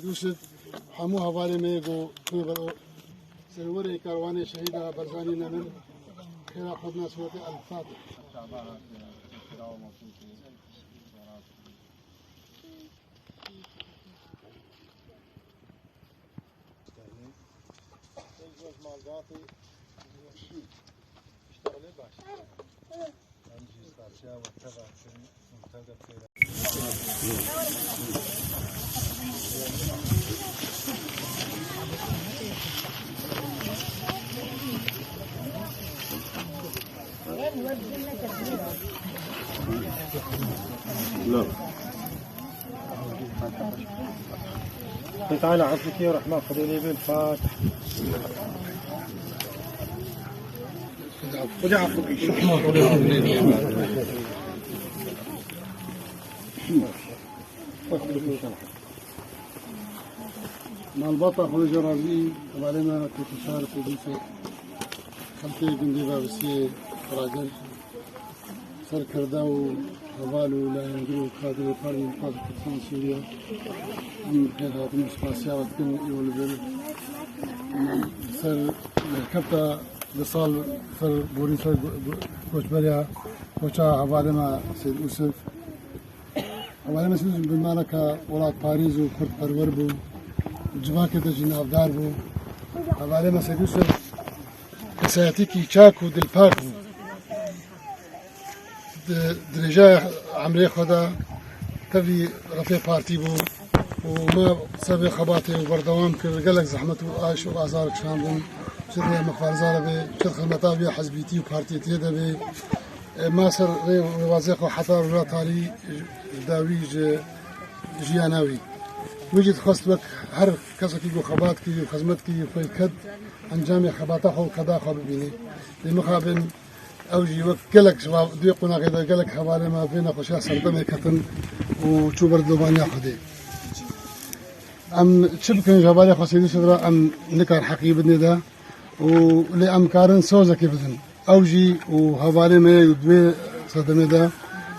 دوست همو حواله میگو توی برو سرور کاروان شهید برزانی نمن خیلی خودنا صورت الفاتح. لا تعالى عفوك يا رحمة خذوني بالفاتح خذ عفوك مع البطة خلي جرازي وبعدين كنت شارك وديسة خلتي جندي بابسية راجل سر كرداو هوالو لا ينجلو قادر يقارن قادر كتسان سوريا من هذا المسقاسيا وتكن يولبل سر كبتا لصال سر بوري سر كوشبريا كوشا هوالي ما سيد أوسف هوالي ما سيد بالمالكا ولاد باريس وكرد پرور بو جواكي دا جناب دار بو هوالي ما سيد أوسف كساتيكي چاكو دل پاک بو درجة عمري خدا تبي رفيق بارتي بو وما سبي خباتي وبردوام كرجلك زحمة وآش وآزار كشامبون شدة مخارزارة بي شد خدمتها حزبيتي وبارتي تيدا بي ما صار وازيق وحطار ولا تاري داوي جياناوي وجد خص لك هر كسكي جو خباتكي وخدمتكي وفي كد أنجامي خباته خو كدا خو ببيني لمخابن أوجي وكلك شباب ديقنا كذا كلك حوالي ما فينا خشاع سردمي كتن وشو بردوبان ياخذي أم شبكن جبالي خسيدي شدرا أم نكر حقي بدني ده ولي أم كارن سوزا كيفزن أوجي وحوالي ما يدوي سردمي ده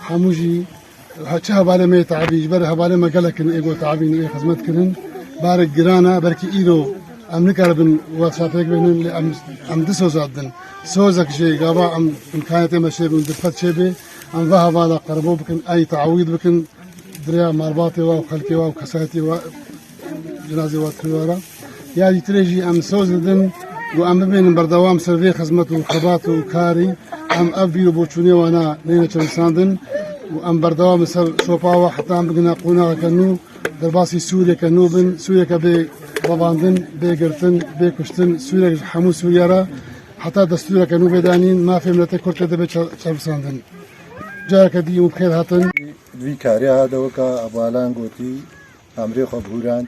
حموجي هاتش حوالي ما تعبي جبر حوالي ما كلك إن إيجو تعبين إيه خدمت كرن بارك جرانا بركي إيدو أم نكر بن واتسابيك بينن أم دسو زادن سوزك شيء قابا أم إمكانية مشي من دفت شيء بي أم ذهب على قربو بكن أي تعويض بكن دريا مرباطي وخلكي وكساتي وجنازي وتروارا يعني تريجي أم سوزدن وأم بين بردوام سرفي خدمة وخبات وكاري أم أبي وبوشوني وأنا لينا تشرساندن وأم بردوام سر شوباوا حتى أم بقنا قونا كنو درباسي سوريا كنوبن سوريا كبي رباندن بي قرتن بي كشتن سوريا حمو سوريا حتى دستورة كانوا بدانين ما في ملتي كرت دبي شرساندن جاك دي وبخير هاتن دوی کاری هذا وكا أبالان قوتي أمري خو بوران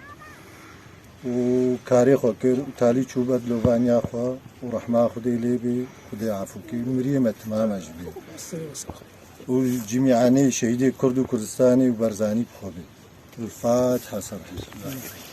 وكاري خو كر تالي شوبت لوفانيا خو ورحمة خدي ليبي خدي عفوكي مريمة تمام أجبي وجميعاني شهيدي كردو كردستاني وبرزاني بخوبي الفاتحة صراحة